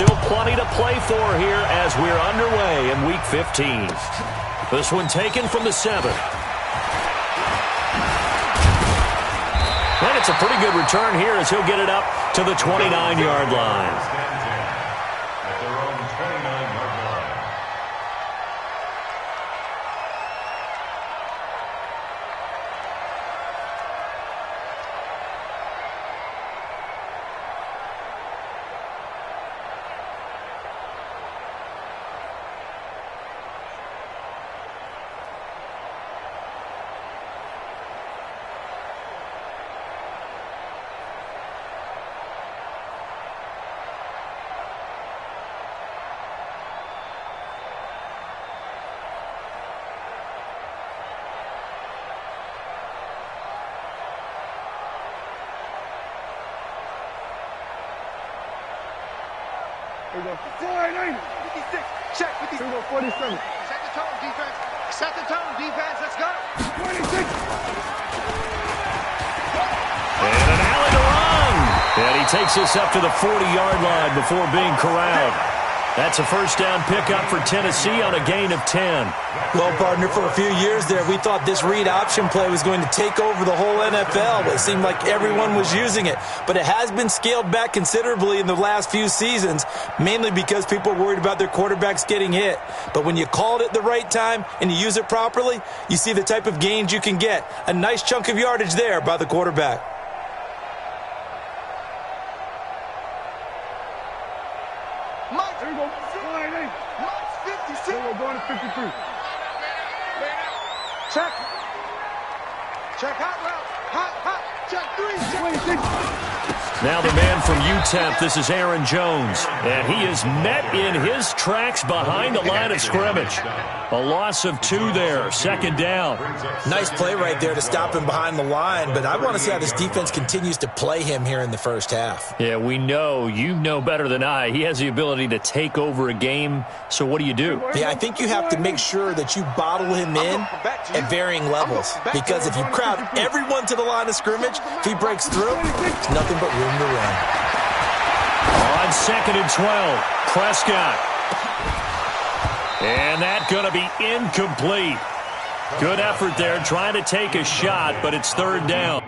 still plenty to play for here as we're underway in Week 15. This one taken from the 7. And it's a pretty good return here as he'll get it up to the 29-yard line. Here we go. 49. 56. Check. 56. Here we go. 47. Set the tone, defense. Set the tone, defense. Let's go. 26. And an alley to run. And he takes us up to the 40-yard line before being corralled. That's a first down pickup for Tennessee on a gain of 10. Well, partner, for a few years there, we thought this read option play was going to take over the whole NFL. It seemed like everyone was using it. But it has been scaled back considerably in the last few seasons, mainly because people are worried about their quarterbacks getting hit. But when you call it at the right time and you use it properly, you see the type of gains you can get. A nice chunk of yardage there by the quarterback. Here we go. 49. Mike's 56. Here we go. Going to 53. Check. Check hot route. Hot. Check 3. Check 26. Now the man from UTEP, this is Aaron Jones. And he is met in his tracks behind the line of scrimmage. A loss of 2 there, second down. Nice play right there to stop him behind the line, but I want to see how this defense continues to play him here in the first half. Yeah, we know. You know better than I. He has the ability to take over a game, so what do you do? Yeah, I think you have to make sure that you bottle him in at varying levels, because if you crowd everyone to the line of scrimmage, if he breaks through, it's nothing but room to run. On 2nd and 12, Prescott. And that's going to be incomplete. Good effort there trying to take a shot, but it's third down.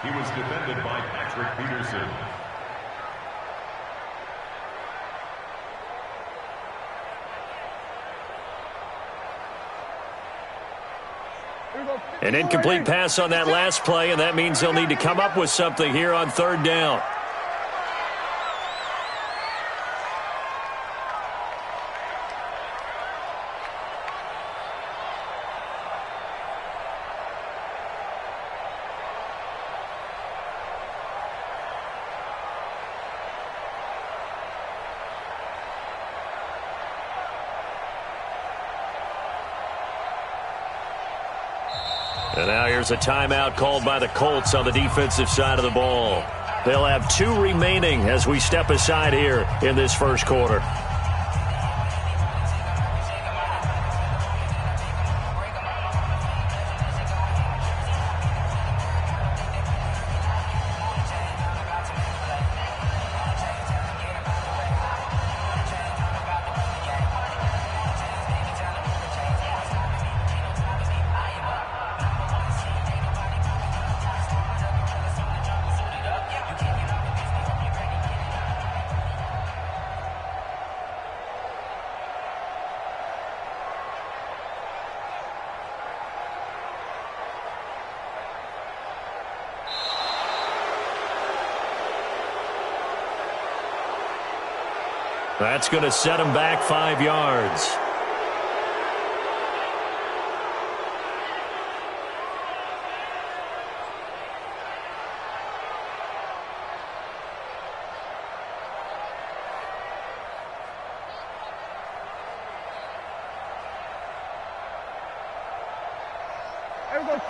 He was defended by Patrick Peterson. An incomplete pass on that last play, and that means they'll need to come up with something here on third down. And now here's a timeout called by the Colts on the defensive side of the ball. They'll have 2 remaining as we step aside here in this first quarter. That's going to set him back 5 yards.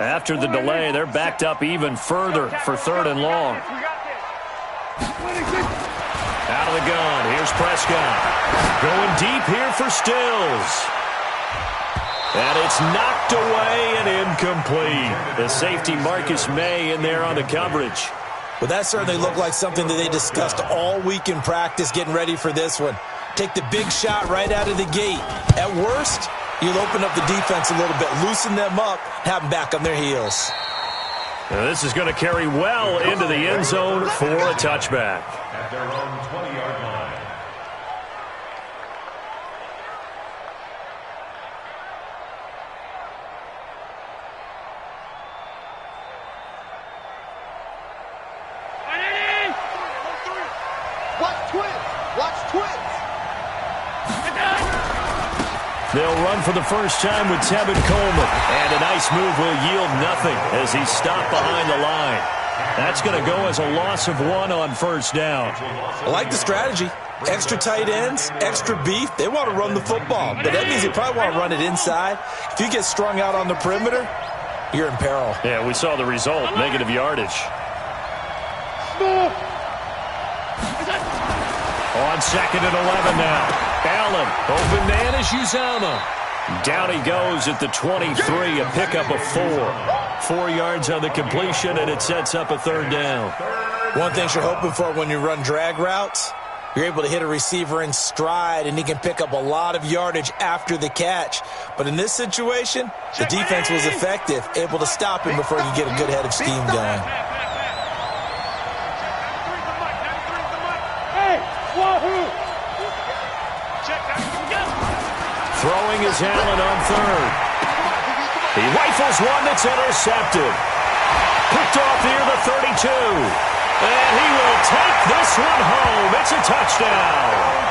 After the delay, they're backed up even further for 3rd and long. Out of the gun, here's Prescott. Going deep here for Stills. And it's knocked away and incomplete. The safety Marcus May in there on the coverage. Well, that certainly looked like something that they discussed all week in practice getting ready for this one. Take the big shot right out of the gate. At worst, you'll open up the defense a little bit, loosen them up, have them back on their heels. Now this is going to carry well into the end zone for a touchback. At their own 20-yard line. They'll run for the first time with Tevin Coleman. And a nice move will yield nothing as he's stopped behind the line. That's going to go as a loss of 1 on 1st down. I like the strategy. Extra tight ends, extra beef. They want to run the football, but that means they probably want to run it inside. If you get strung out on the perimeter, you're in peril. Yeah, we saw the result, negative yardage. On 2nd and 11 now. Allen, open man is Uzomah. Down he goes at the 23, a pickup of 4. 4 yards on the completion, and it sets up a 3rd down. One thing you're hoping for when you run drag routes, you're able to hit a receiver in stride, and he can pick up a lot of yardage after the catch. But in this situation, the defense was effective, able to stop him before you get a good head of steam going. Throwing is Allen on 3rd. He rifles one that's intercepted. Picked off near the 32. And he will take this one home. It's a touchdown.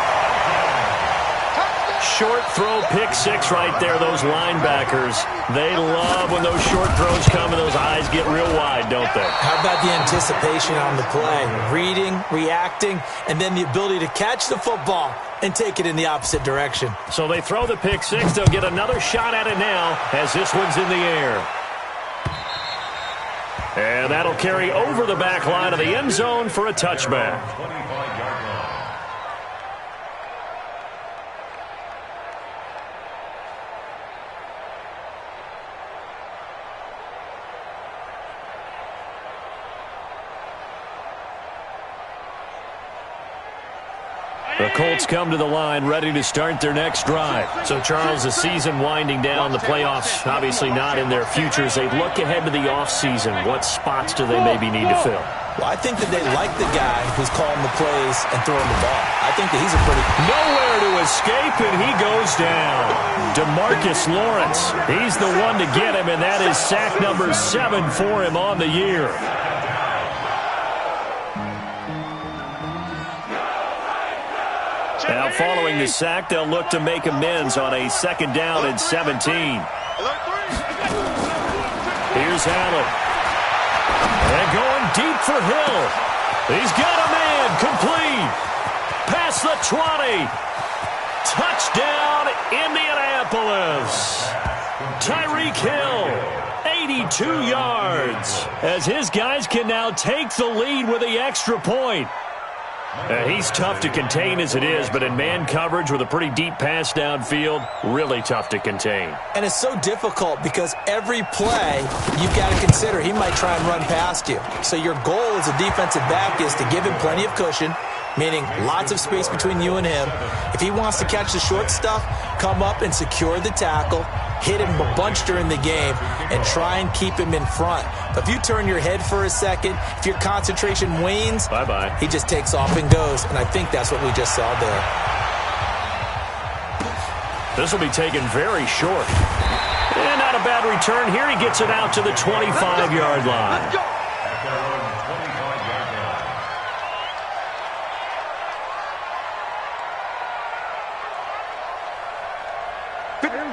Short throw, pick 6 right there, those linebackers. They love when those short throws come and those eyes get real wide, don't they? How about the anticipation on the play? Reading, reacting, and then the ability to catch the football and take it in the opposite direction. So they throw the pick 6. They'll get another shot at it now as this one's in the air. And that'll carry over the back line of the end zone for a touchback. 25-yard line. The Colts come to the line ready to start their next drive. So, Charles, the season winding down, the playoffs obviously not in their future. As they look ahead to the offseason, what spots do they maybe need to fill? Well, I think that they like the guy who's calling the plays and throwing the ball. I think that he's a pretty... Nowhere to escape, and he goes down. DeMarcus Lawrence, he's the one to get him, and that is sack number 7 for him on the year. Now, following the sack, they'll look to make amends on a 2nd down and 17. Here's Allen. And going deep for Hill. He's got a man complete. Past the 20. Touchdown, Indianapolis. Tyreek Hill, 82 yards. As his guys can now take the lead with the extra point. He's tough to contain as it is, but in man coverage with a pretty deep pass downfield, really tough to contain. And it's so difficult because every play you've got to consider he might try and run past you. So your goal as a defensive back is to give him plenty of cushion, meaning lots of space between you and him. If he wants to catch the short stuff, come up and secure the tackle, hit him a bunch during the game, and try and keep him in front. But if you turn your head for a second, if your concentration wanes, bye-bye. He just takes off and goes, and I think that's what we just saw there. This will be taken very short. And not a bad return here. He gets it out to the 25-yard line. At their own 25-yard line.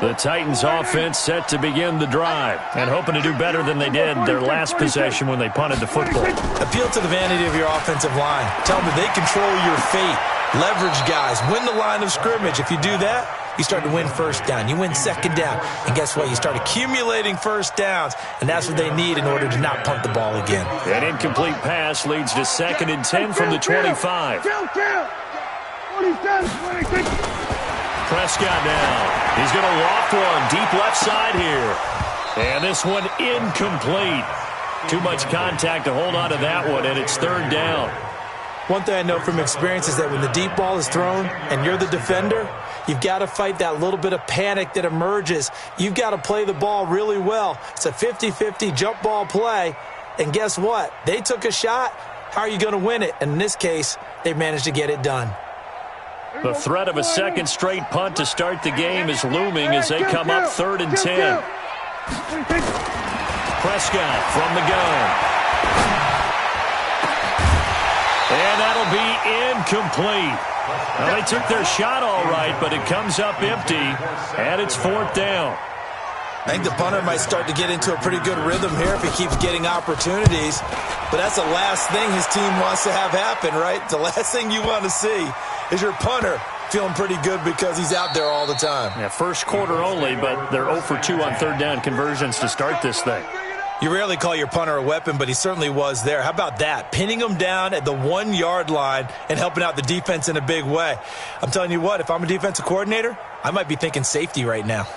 The Titans offense set to begin the drive and hoping to do better than they did their last possession when they punted the football. Appeal to the vanity of your offensive line. Tell them that they control your fate. Leverage guys. Win the line of scrimmage. If you do that, you start to win first down. You win second down. And guess what? You start accumulating first downs, and that's what they need in order to not punt the ball again. An incomplete pass leads to 2nd and 10 from the 25. Prescott now. He's going to loft one deep left side here. And this one incomplete. Too much contact to hold on to that one, and it's 3rd down. One thing I know from experience is that when the deep ball is thrown and you're the defender, you've got to fight that little bit of panic that emerges. You've got to play the ball really well. It's a 50-50 jump ball play. And guess what? They took a shot. How are you going to win it? And in this case, they managed to get it done. The threat of a second straight punt to start the game is looming as they come up 3rd and 10. Prescott from the gun. And that'll be incomplete. Well, they took their shot all right, but it comes up empty, and it's 4th down. I think the punter might start to get into a pretty good rhythm here if he keeps getting opportunities. But that's the last thing his team wants to have happen, right? The last thing you want to see is your punter feeling pretty good because he's out there all the time. Yeah, first quarter only, but they're 0 for 2 on 3rd down conversions to start this thing. You rarely call your punter a weapon, but he certainly was there. How about that? Pinning him down at the 1-yard line and helping out the defense in a big way. I'm telling you what, if I'm a defensive coordinator, I might be thinking safety right now.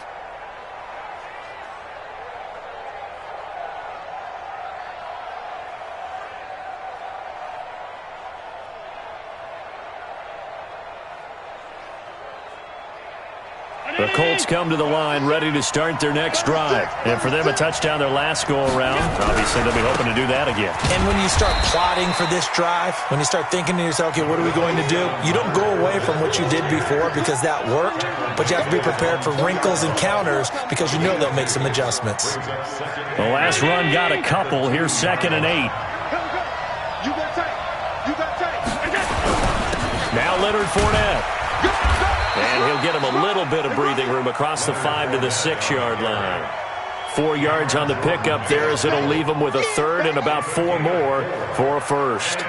The Colts come to the line ready to start their next drive. And for them, a touchdown their last go-around. Obviously, they'll be hoping to do that again. And when you start plotting for this drive, when you start thinking to yourself, okay, what are we going to do? You don't go away from what you did before because that worked, but you have to be prepared for wrinkles and counters because you know they'll make some adjustments. The last run got a couple. Here's 2nd and 8. Now Leonard Fournette. And he'll get him a little bit of breathing room across the 5 to the 6-yard line. 4 yards on the pickup there as it'll leave him with a 3rd and about 4 more for a first.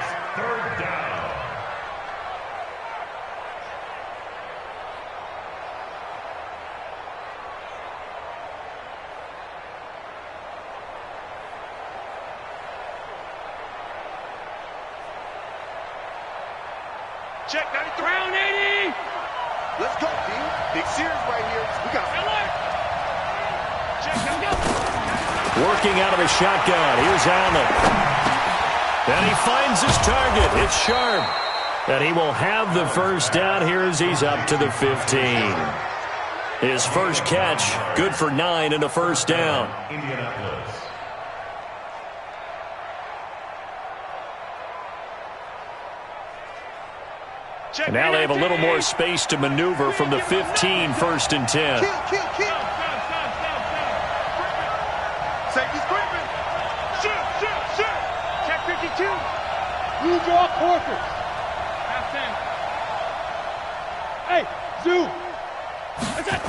Check 93. Round 80. Let's go, D. Big series right here. We got check, go. Working out of the shotgun. Here's Allen. And he finds his target. It's Sharp. And he will have the first down here as he's up to the 15. His first catch, good for 9 and a first down. Indianapolis. And now they have a little more space to maneuver from the 15, 1st and 10. Kill. Safety's creeping. Shoot. Check 52. Blue draw quarters. Half 10. Hey, Zoo. That's it.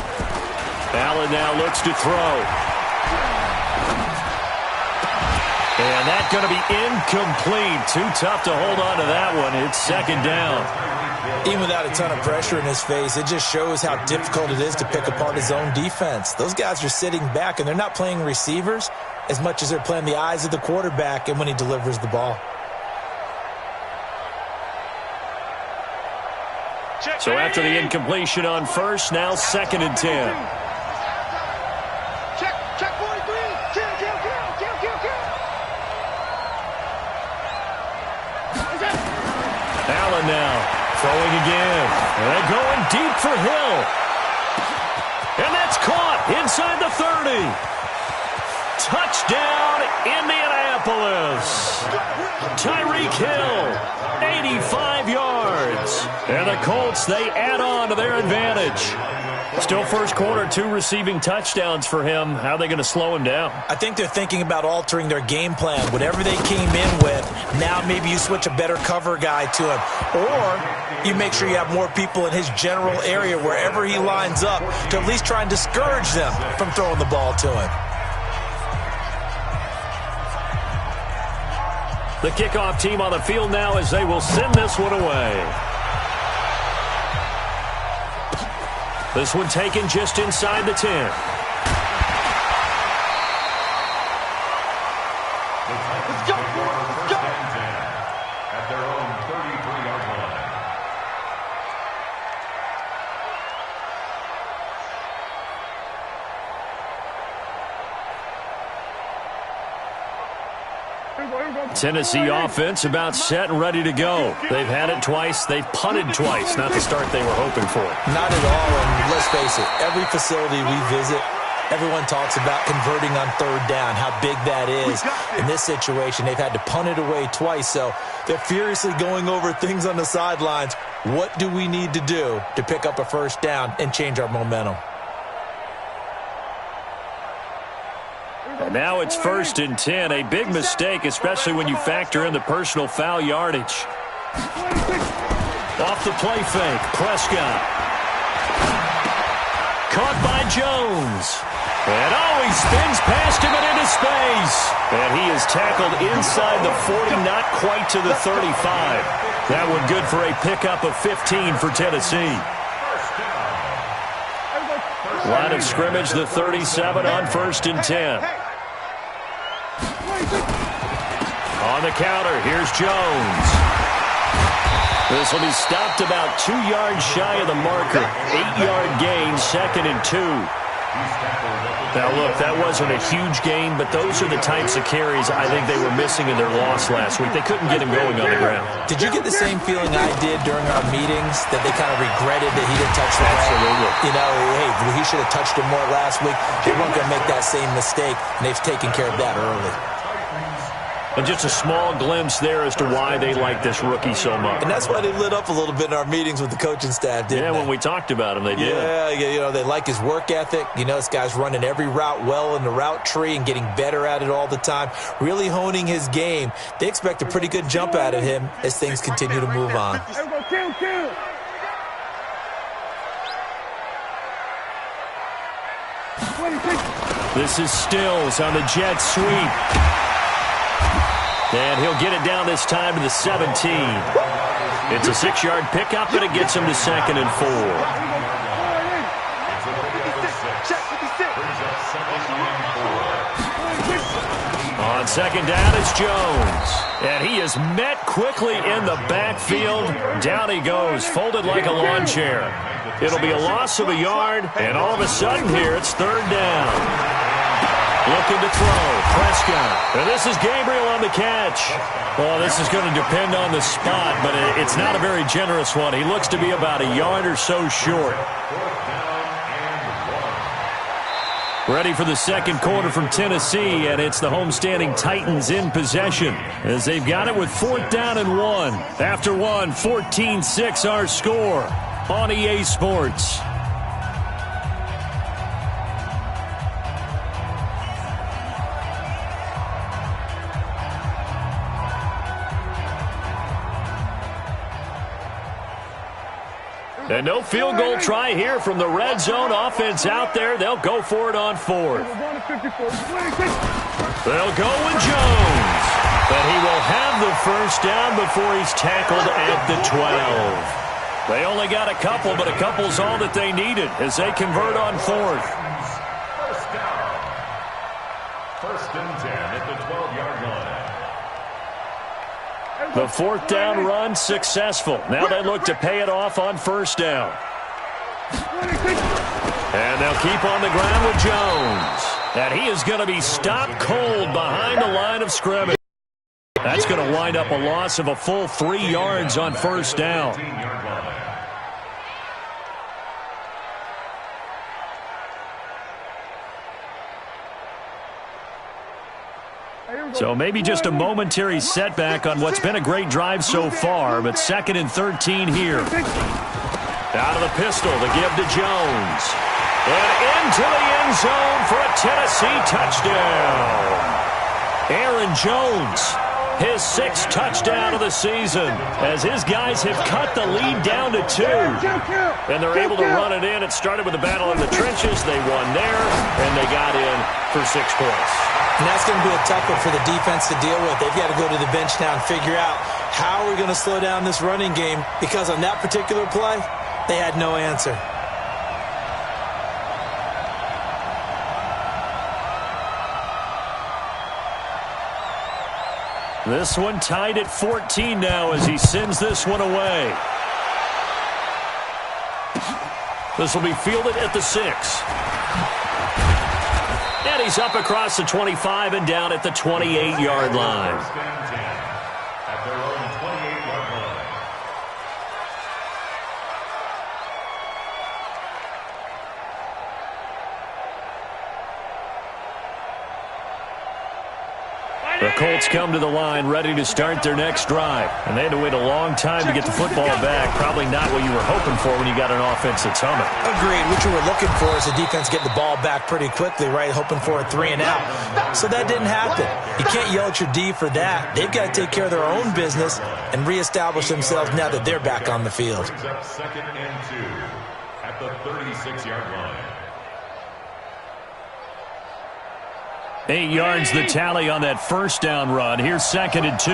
Allen now looks to throw. And that's going to be incomplete. Too tough to hold on to that one. It's 2nd down. Even without a ton of pressure in his face, it just shows how difficult it is to pick apart his own defense. Those guys are sitting back, and they're not playing receivers as much as they're playing the eyes of the quarterback and when he delivers the ball. So after the incompletion on first, now 2nd and 10. Check 43. Kill. Allen now throwing again. And they're going deep for Hill. And that's caught inside the 30. Touchdown, Indianapolis. Tyreek Hill, 85 yards. And the Colts, they add on to their advantage. Still first quarter, 2 receiving touchdowns for him. How are they going to slow him down? I think they're thinking about altering their game plan. Whatever they came in with, now maybe you switch a better cover guy to him. Or you make sure you have more people in his general area wherever he lines up to at least try and discourage them from throwing the ball to him. The kickoff team on the field now as they will send this one away. This one taken just inside the 10. Let's go, let's go. At their own 33-yard line. Tennessee offense about set and ready to go. They've had it twice. They've punted twice. Not the start they were hoping for. Not at all, and let's face it, every facility we visit, everyone talks about converting on third down, how big that is. In this situation, they've had to punt it away twice, so they're furiously going over things on the sidelines. What do we need to do to pick up a first down and change our momentum? And now it's 1st and 10. A big mistake, especially when you factor in the personal foul yardage. Off the play fake, Prescott. Caught by Jones. And he spins past him and into space. And he is tackled inside the 40, not quite to the 35. That one good for a pickup of 15 for Tennessee. Line of scrimmage, the 37 on 1st and 10. On the counter, here's Jones. This will be stopped about 2 yards shy of the marker. 8-yard gain, 2nd and 2. Now, look, that wasn't a huge gain, but those are the types of carries I think they were missing in their loss last week. They couldn't get him going on the ground. Did you get the same feeling I did during our meetings, that they kind of regretted that he didn't touch the ball? Absolutely. You know, hey, he should have touched it more last week. They weren't going to make that same mistake, and they've taken care of that early. And just a small glimpse there as to why they like this rookie so much. And that's why they lit up a little bit in our meetings with the coaching staff, didn't they? Yeah, when we talked about him, they did. Yeah, you know, they like his work ethic. You know, this guy's running every route well in the route tree and getting better at it all the time, really honing his game. They expect a pretty good jump out of him as things continue to move on. This is Stills on the jet sweep. And he'll get it down this time to the 17. It's a 6-yard pickup, and it gets him to 2nd and 4. On 2nd down, it's Jones. And he is met quickly in the backfield. Down he goes, folded like a lawn chair. It'll be a loss of a yard, and all of a sudden here, it's 3rd down. Looking to throw, Prescott. And this is Gabriel on the catch. Well, this is going to depend on the spot, but it's not a very generous one. He looks to be about a yard or so short. Ready for the second quarter from Tennessee, and it's the homestanding Titans in possession as they've got it with 4th down and 1. After one, 14-6 our score on EA Sports. And no field goal try here from the red zone offense out there. They'll go for it on 4th. They'll go with Jones. But he will have the first down before he's tackled at the 12. They only got a couple, but a couple's all that they needed as they convert on 4th. First down. 1st and 10 at the 12-yard line. The 4th down run successful. Now they look to pay it off on 1st down. And they'll keep on the ground with Jones. And he is going to be stopped cold behind the line of scrimmage. That's going to wind up a loss of a full 3 yards on 1st down. So maybe just a momentary setback on what's been a great drive so far, but 2nd and 13 here. Out of the pistol, the give to Jones. And into the end zone for a Tennessee touchdown. Aaron Jones, his 6th touchdown of the season, as his guys have cut the lead down to 2. And they're able to run it in. It started with a battle in the trenches. They won there, and they got in for 6 points. And that's going to be a tough one for the defense to deal with. They've got to go to the bench now and figure out how we're going to slow down this running game, because on that particular play, they had no answer. This one tied at 14 now as he sends this one away. This will be fielded at the 6. And he's up across the 25 and down at the 28-yard line. At their own 28-yard line. The Colts come to the line ready to start their next drive. And they had to wait a long time to get the football back. Probably not what you were hoping for when you got an offense that's humming. Agreed. What you were looking for is the defense get the ball back pretty quickly, right? Hoping for a 3 and out. So that didn't happen. You can't yell at your D for that. They've got to take care of their own business and reestablish themselves now that they're back on the field. Up 2nd and 2 at the 36-yard line. 8 yards the tally on that first down run. Here's 2nd and 2.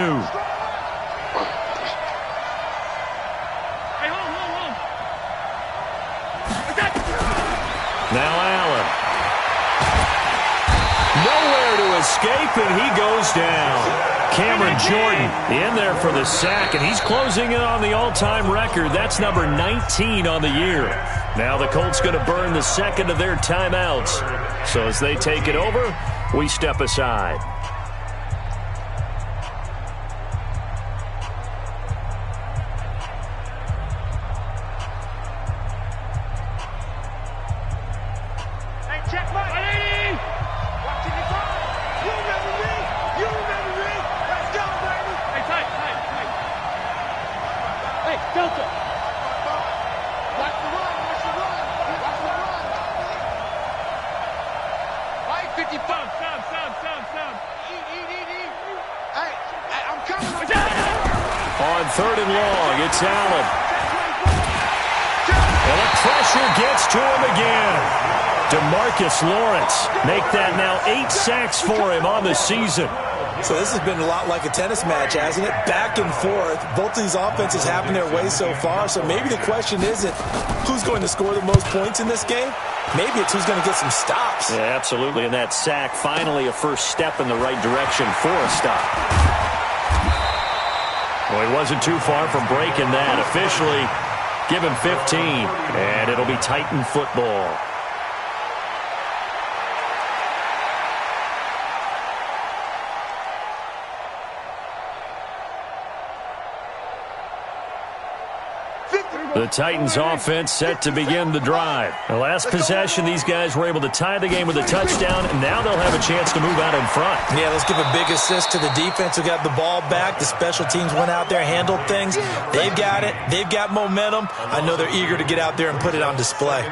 Hey, hold. Now Allen. Nowhere to escape, and he goes down. Cameron Jordan in there for the sack, and he's closing in on the all-time record. That's number 19 on the year. Now the Colts going to burn the second of their timeouts. So as they take it over, we step aside. Hey, check my lady! Watching the ball! You remember me! Let's go, baby! Hey, tight! Hey, Delta! Watch the run! Right, 55! Sound! Eat! Hey, I'm coming! On 3rd and long, it's Allen. And the pressure gets to him again. DeMarcus Lawrence make that now 8 sacks for him on the season. So this has been a lot like a tennis match, hasn't it? Back and forth. Both of these offenses having their way so far. So maybe the question isn't who's going to score the most points in this game. Maybe it's who's going to get some stops. Yeah, absolutely. And that sack, finally a first step in the right direction for a stop. Well, he wasn't too far from breaking that. Officially, give him 15. And it'll be Titan football. The Titans offense set to begin the drive. The last possession, these guys were able to tie the game with a touchdown, and now they'll have a chance to move out in front. Yeah, let's give a big assist to the defense who got the ball back. The special teams went out there, handled things. They've got it. They've got momentum. I know they're eager to get out there and put it on display.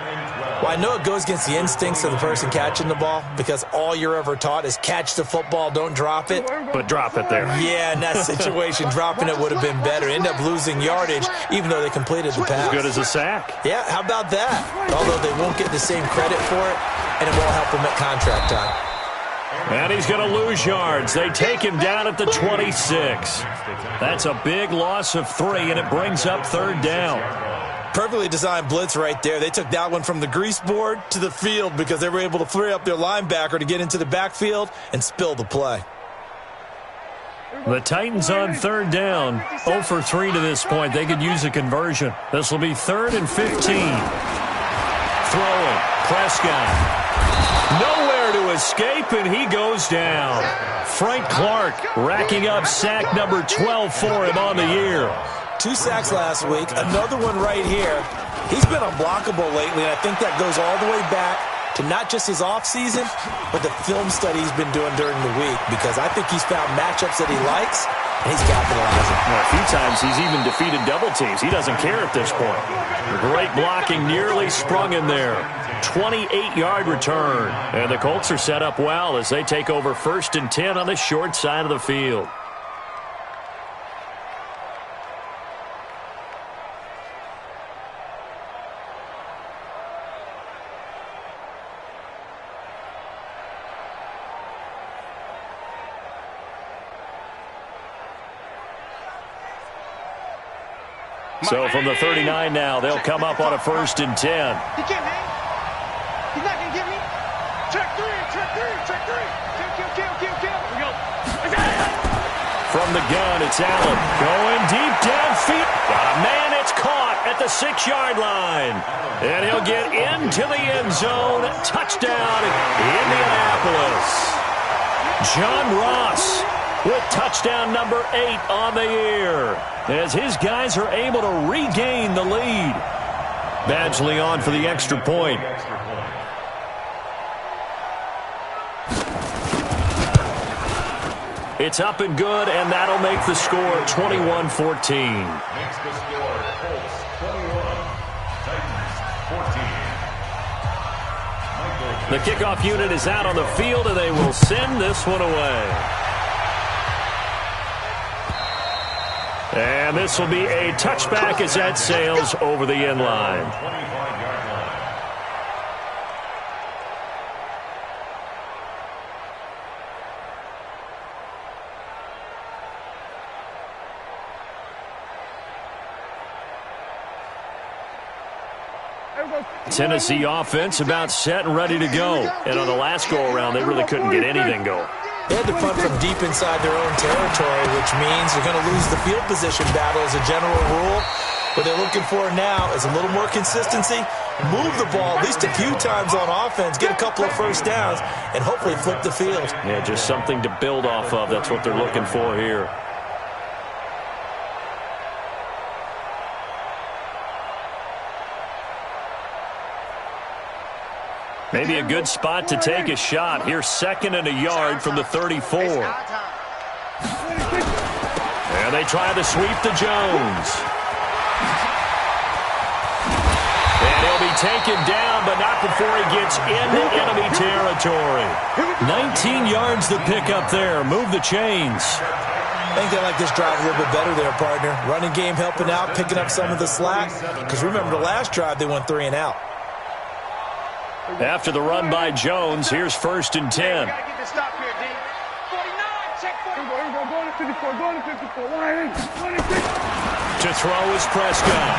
Well, I know it goes against the instincts of the person catching the ball because all you're ever taught is catch the football, don't drop it. But drop it there. Yeah, in that situation, dropping it would have been better. End up losing yardage, even though they completed the pass. As good as a sack. Yeah, how about that? Although they won't get the same credit for it, and it won't help them at contract time. And he's going to lose yards. They take him down at the 26. That's a big loss of 3, and it brings up 3rd down. Perfectly designed blitz right there. They took that one from the grease board to the field because they were able to free up their linebacker to get into the backfield and spill the play. The Titans on 3rd down. 0 for 3 to this point. They could use a conversion. This will be 3rd and 15. Throwing. Prescott. Nowhere to escape, and he goes down. Frank Clark racking up sack number 12 for him on the year. 2 sacks last week, another one right here. He's been unblockable lately, and I think that goes all the way back to not just his offseason, but the film study he's been doing during the week, because I think he's found matchups that he likes, and he's capitalizing. Well, a few times he's even defeated double teams. He doesn't care at this point. Great blocking, nearly sprung in there. 28-yard return. And the Colts are set up well as they take over 1st and 10 on the short side of the field. So from the 39 now, they'll come up on a 1st and 10. He can't hang. He's not going to get me. Track 3. Kill. Here we go. From the gun, it's Allen. Going deep downfield. Got a man, it's caught at the 6-yard line. And he'll get into the end zone. Touchdown, Indianapolis. John Ross with touchdown number 8 on the year, as his guys are able to regain the lead. Badgley on for the extra point. It's up and good, and that'll make the score 21-14. Makes the score Colts 21, Titans 14. The kickoff unit is out on the field, and they will send this one away. And this will be a touchback as that sails over the end line. 25-yard line. Tennessee offense about set and ready to go. And on the last go-around, they really couldn't get anything going. They had to punt from deep inside their own territory, which means they're going to lose the field position battle as a general rule. What they're looking for now is a little more consistency, move the ball at least a few times on offense, get a couple of first downs, and hopefully flip the field. Yeah, just something to build off of. That's what they're looking for here. Maybe a good spot to take a shot. Here's 2nd and a yard from the 34. And they try to sweep to Jones. And he'll be taken down, but not before he gets into enemy territory. 19 yards to pick up there. Move the chains. I think they like this drive a little bit better there, partner. Running game helping out, picking up some of the slack. Because remember, the last drive, they went 3 and out. After the run by Jones, here's 1st and 10. To throw is Prescott.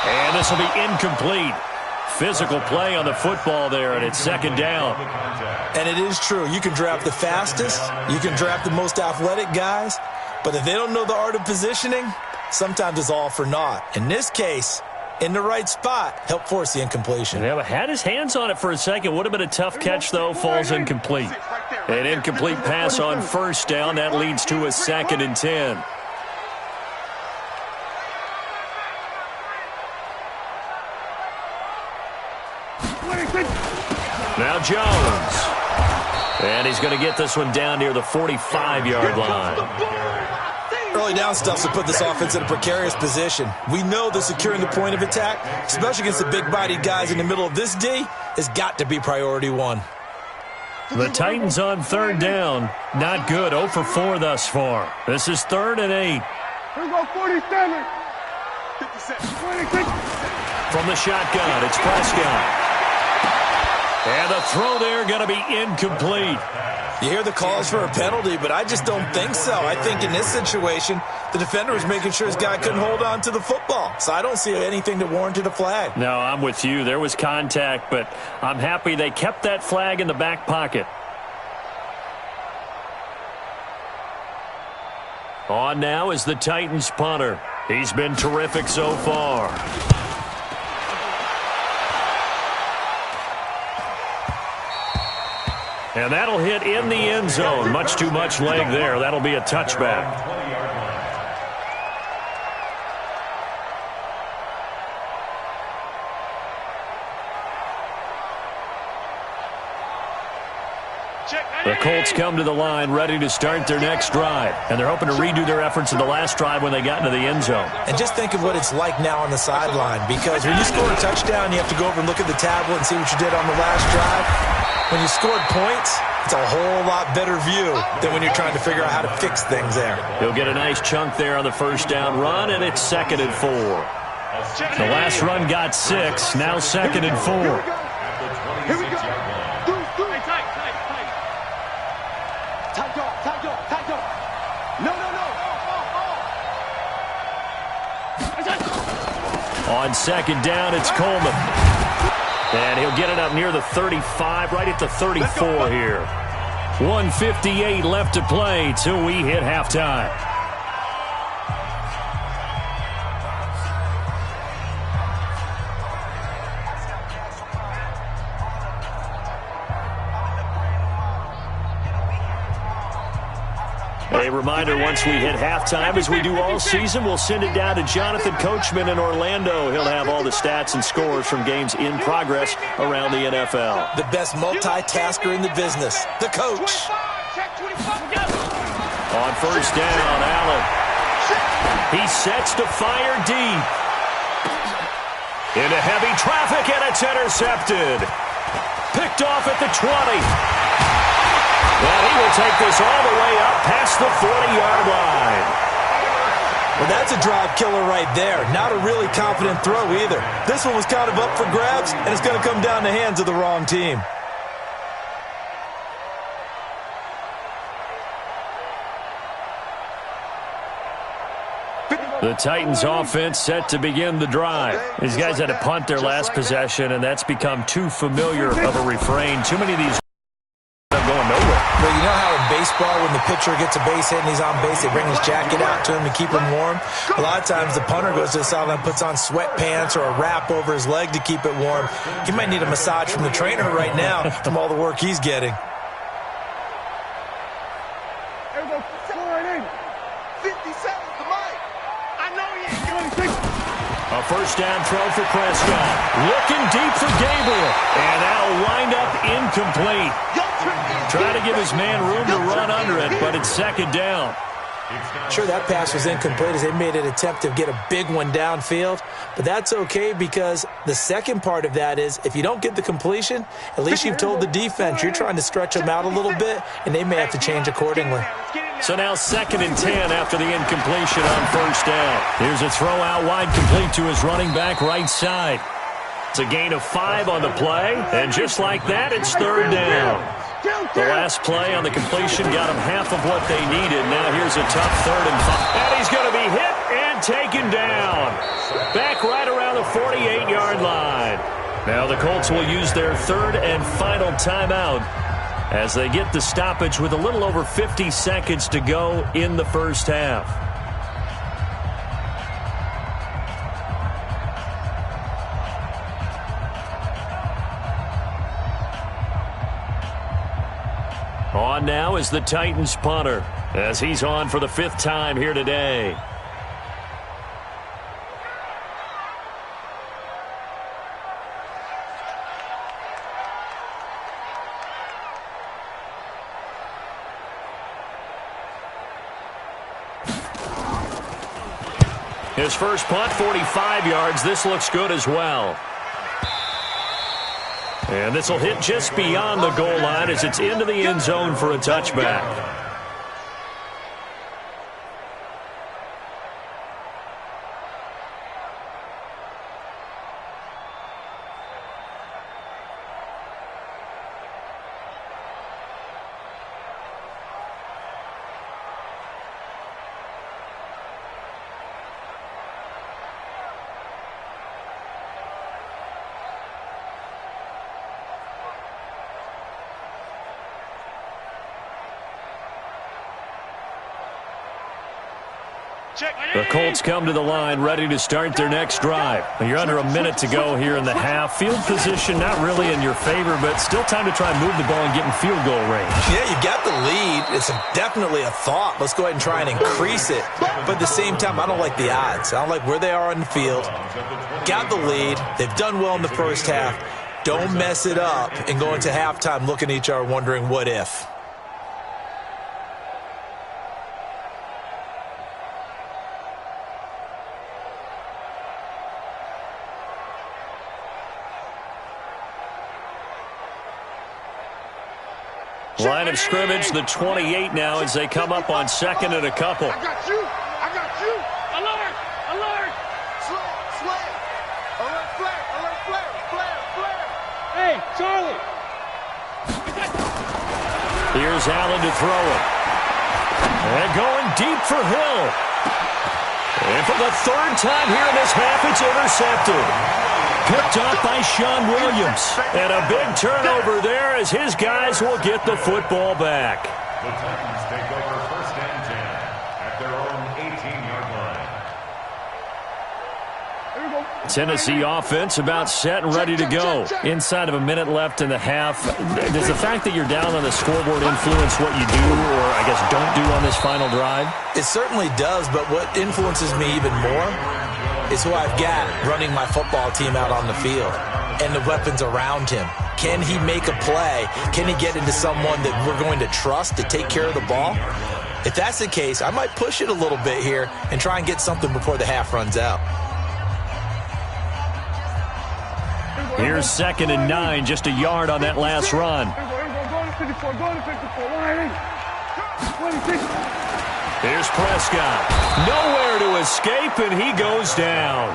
And this will be incomplete. Physical play on the football there, and it's 2nd down. And it is true. You can draft the fastest. You can draft the most athletic guys. But if they don't know the art of positioning, sometimes it's all for naught. In this case, in the right spot, help force the incompletion. Yeah, but had his hands on it for a second. Would have been a tough catch, though. Falls incomplete. An incomplete pass on 1st down. That leads to a 2nd and 10. Now Jones. And he's going to get this one down near the 45-yard line. Early down stuff to put this offense in a precarious position. We know that securing the point of attack, especially against the big-bodied guys in the middle of this D, has got to be priority 1. The Titans on 3rd down. Not good. 0 for 4 thus far. This is 3rd and 8. Here we go, 47. 56. 26. From the shotgun, it's Prescott. And the throw there going to be incomplete. You hear the calls for a penalty, but I just don't think so. I think in this situation, the defender was making sure his guy couldn't hold on to the football. So I don't see anything that warranted a flag. No, I'm with you. There was contact, but I'm happy they kept that flag in the back pocket. On now is the Titans punter. He's been terrific so far. And that'll hit in the end zone. Much too much leg there. That'll be a touchback. The Colts come to the line ready to start their next drive. And they're hoping to redo their efforts in the last drive when they got into the end zone. And just think of what it's like now on the sideline. Because when you score a touchdown, you have to go over and look at the tablet and see what you did on the last drive. When you scored points, it's a whole lot better view than when you're trying to figure out how to fix things there. He'll get a nice chunk there on the 1st down run, and it's 2nd and 4. The last run got 6, now 2nd and 4. Here we go. Tight dog. No. On 2nd down, it's Coleman. And he'll get it up near the 35, right at the 34 here. 1:58 left to play till we hit halftime. A reminder, once we hit halftime, as we do all season, we'll send it down to Jonathan Coachman in Orlando. He'll have all the stats and scores from games in progress around the NFL. The best multitasker in the business, the coach. On first down, Allen. He sets to fire deep. Into heavy traffic, and it's intercepted. Picked off at the 20. Well, he will take this all the way up past the 40-yard line. Well, that's a drive killer right there. Not a really confident throw either. This one was kind of up for grabs, and it's going to come down the hands of the wrong team. The Titans offense set to begin the drive. These guys had to punt their last possession, and that's become too familiar of a refrain. Too many of these are going nowhere. Well, you know how in baseball, when the pitcher gets a base hit and he's on base, they bring his jacket out to him to keep him warm? A lot of times the punter goes to the sideline, puts on sweatpants or a wrap over his leg to keep it warm. He might need a massage from the trainer right now from all the work he's getting. There we go. 57, the mic. I know you ain't going to A first down throw for Prescott. Looking deep for Gabriel. And that'll wind up incomplete. Trying to give his man room to run under it, but it's second down. Sure, that pass was incomplete as they made an attempt to get a big one downfield, but that's okay because the second part of that is if you don't get the completion, at least you've told the defense you're trying to stretch them out a little bit, and they may have to change accordingly. So now 2nd and 10 after the incompletion on first down. Here's a throw out wide complete to his running back right side. It's a gain of 5 on the play, and just like that, it's third down. The last play on the completion got him half of what they needed. Now here's a tough 3rd and 5. And he's going to be hit and taken down. Back right around the 48-yard line. Now the Colts will use their 3rd and final timeout as they get the stoppage with a little over 50 seconds to go in the first half. On now is the Titans punter as he's on for the 5th time here today. His first punt, 45 yards. This looks good as well. And this will hit just beyond the goal line as it's into the end zone for a touchback. The Colts come to the line ready to start their next drive. You're under a minute to go here in the half. Field position not really in your favor, but still time to try and move the ball and get in field goal range. Yeah, you got the lead. It's definitely a thought. Let's go ahead and try and increase it. But at the same time, I don't like the odds. I don't like where they are on the field. Got the lead. They've done well in the first half. Don't mess it up and go into halftime looking at each other wondering what if. Line of scrimmage, the 28 now as they come up on 2nd and a couple. I got you. I got you. Alert. Alert. Slay. Alert, flare. Alert, flare. Flare, flare. Hey, Charlie. Here's Allen to throw it. And going deep for Hill. And for the third time here in this half, it's intercepted. Picked up by Sean Williams. And a big turnover there as his guys will get the football back. The Titans take over 1st and 10 at their own 18-yard line. Tennessee offense about set and ready to go. Inside of a minute left in the half. Does the fact that you're down on the scoreboard influence what you do or, I guess, don't do on this final drive? It certainly does, but what influences me even more is who I've got running my football team out on the field and the weapons around him. Can he make a play? Can he get into someone that we're going to trust to take care of the ball? If that's the case, I might push it a little bit here and try and get something before the half runs out. Here's 2nd and 9, just a yard on that last run. Here's Prescott. Nowhere to escape, and he goes down.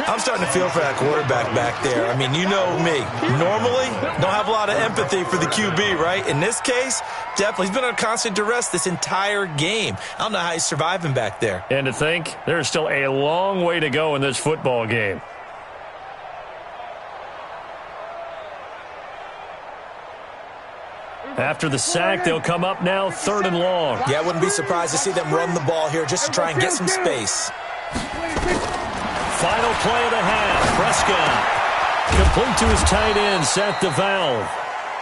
I'm starting to feel for that quarterback back there. I mean, you know me. Normally, don't have a lot of empathy for the QB, right? In this case, definitely. He's been under constant duress this entire game. I don't know how he's surviving back there. And to think, there's still a long way to go in this football game. After the sack, they'll come up now 3rd and long. Yeah, I wouldn't be surprised to see them run the ball here just to try and get some space. Final play of the half. Prescott complete to his tight end, Seth DeValve.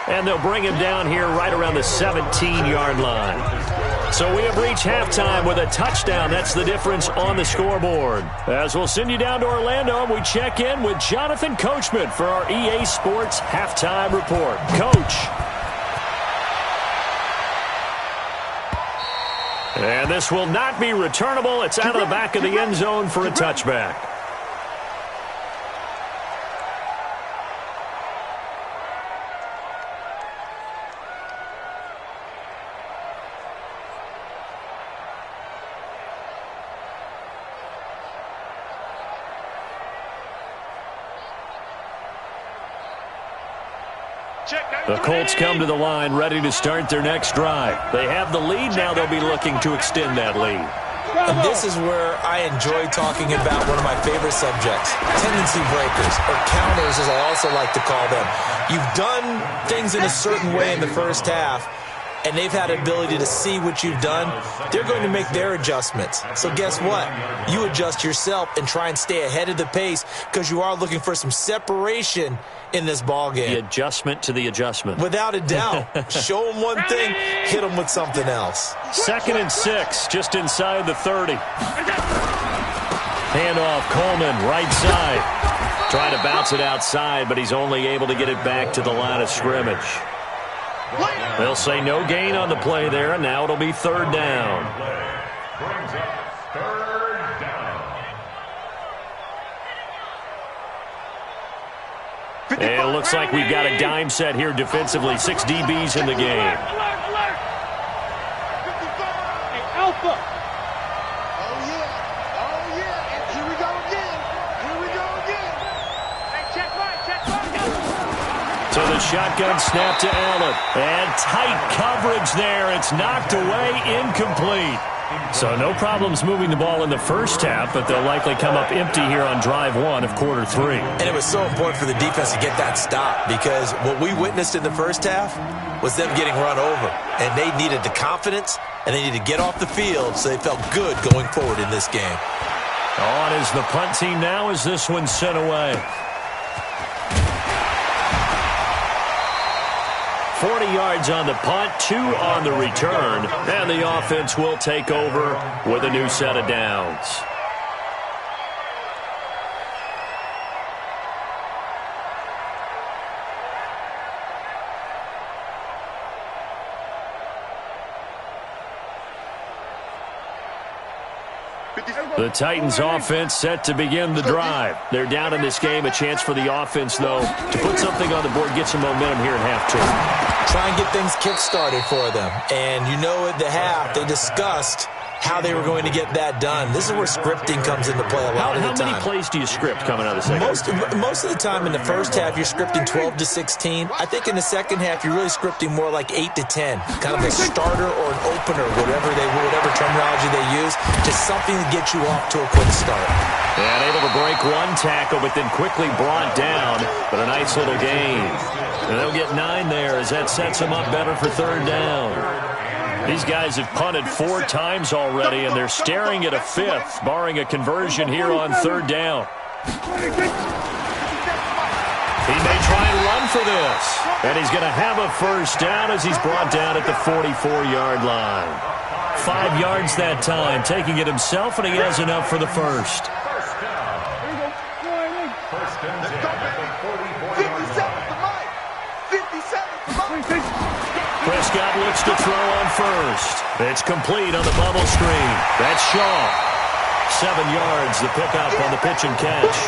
And they'll bring him down here right around the 17-yard line. So we have reached halftime with a touchdown. That's the difference on the scoreboard. As we'll send you down to Orlando, we check in with Jonathan Coachman for our EA Sports Halftime Report. Coach. And this will not be returnable. It's out of the back of the end zone for a touchback. The Colts come to the line ready to start their next drive. They have the lead now. They'll be looking to extend that lead. And this is where I enjoy talking about one of my favorite subjects, tendency breakers, or counters as I also like to call them. You've done things in a certain way in the first half, and they've had an ability to see what you've done. They're going to make their adjustments. So guess what? You adjust yourself and try and stay ahead of the pace because you are looking for some separation in this ball game. The adjustment to the adjustment. Without a doubt. Show them one thing, hit them with something else. 2nd and 6, just inside the 30. Handoff, Coleman, right side. Trying to bounce it outside, but he's only able to get it back to the line of scrimmage. They'll say no gain on the play there, and now it'll be 3rd down. Brings up 3rd down. And it looks like we've got a dime set here defensively. 6 DBs in the game. Alert! Alpha! Oh, yeah. And here we go again. Hey, check right. So the shotgun snap to Allen. And tight coverage there. It's knocked away, incomplete. So no problems moving the ball in the first half, but they'll likely come up empty here on drive 1 of quarter 3. And it was so important for the defense to get that stop because what we witnessed in the first half was them getting run over. And they needed the confidence, and they needed to get off the field so they felt good going forward in this game. On is the punt team now as this one's sent away. 40 yards on the punt, 2 on the return, and the offense will take over with a new set of downs. The Titans offense set to begin the drive. They're down in this game. A chance for the offense, though, to put something on the board, get some momentum here at halftime. try and get things kick-started for them. And you know at the half, they discussed how they were going to get that done. This is where scripting comes into play a lot of the time. How many plays do you script coming out of the second? Most of the time in the first half, you're scripting 12 to 16. I think in the second half, you're really scripting more like 8 to 10. Kind of a starter or an opener, whatever terminology they use. Just something to get you off to a quick start. And able to break one tackle, but then quickly brought down. But a nice little gain. And they'll get 9 there as that sets them up better for third down. These guys have punted 4 times already, and they're staring at a 5th, barring a conversion here on third down. He may try and run for this. And he's going to have a first down as he's brought down at the 44-yard line. 5 yards that time, taking it himself, and he has enough for the first. Prescott looks to throw on first. It's complete on the bubble screen. That's Shaw. 7 yards, the pickup on the pitch and catch.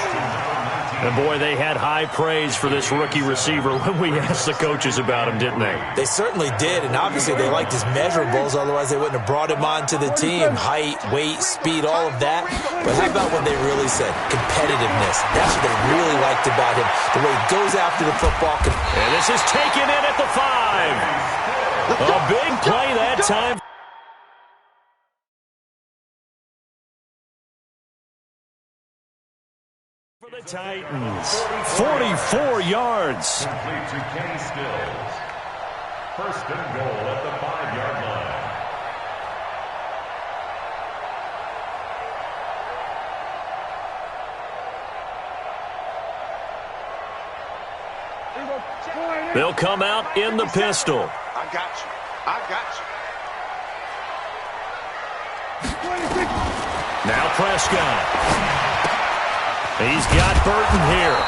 And boy, they had high praise for this rookie receiver when we asked the coaches about him, didn't they? They certainly did, and obviously they liked his measurables, otherwise they wouldn't have brought him onto the team. Height, weight, speed, all of that. But how about what they really said? Competitiveness. That's what they really liked about him. The way he goes after the football. And this is taken in at the 5. A big play that time. For the Titans, 44 yards. Complete to Kenny Stills. First and goal at the 5-yard line. They'll come out in the pistol. I got you. I got you. Now Prescott. He's got Burton here.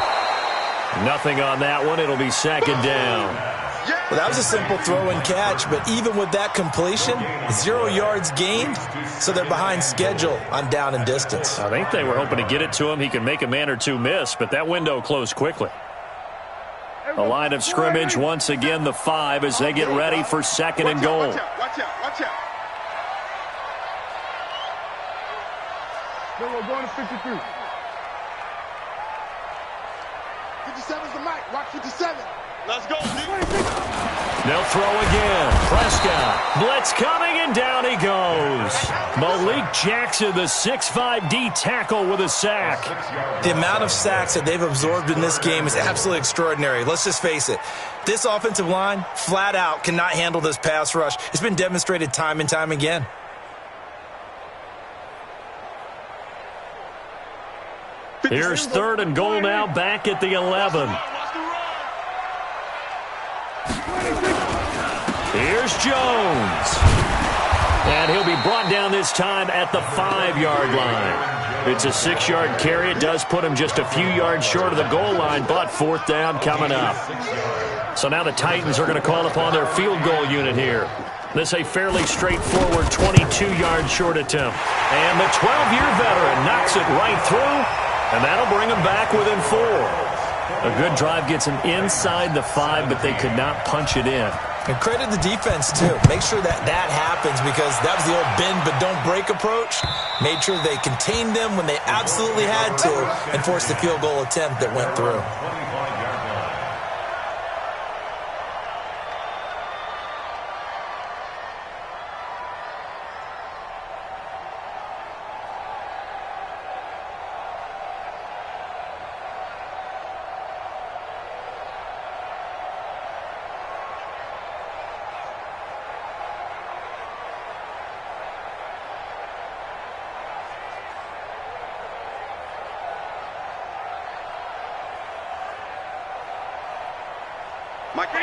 Nothing on that one. It'll be second down. Well, that was a simple throw and catch, but even with that completion, 0 yards gained, so they're behind schedule on down and distance. I think they were hoping to get it to him. He could make a man or two miss, but that window closed quickly. A line of scrimmage once again, the 5, as they get ready for second and goal. Watch out, watch out, watch out. We're going to 53. 57's the mic. Watch 57. Let's go. They'll throw again. Prescott. Blitz coming, and down he goes. Malik Jackson, the 6'5" D tackle with a sack. The amount of sacks that they've absorbed in this game is absolutely extraordinary. Let's just face it. This offensive line, flat out, cannot handle this pass rush. It's been demonstrated time and time again. Here's third and goal now, back at the 11. Here's Jones. And he'll be brought down this time at the 5-yard line. It's a 6-yard carry. It does put him just a few yards short of the goal line, but fourth down coming up. So now the Titans are going to call upon their field goal unit here. This a fairly straightforward 22-yard short attempt. And the 12-year veteran knocks it right through, and that'll bring them back within 4. A good drive gets them inside the 5, but they could not punch it in. And credit the defense, too. Make sure that happens, because that was the old bend but don't break approach. Made sure they contained them when they absolutely had to and forced the field goal attempt that went through.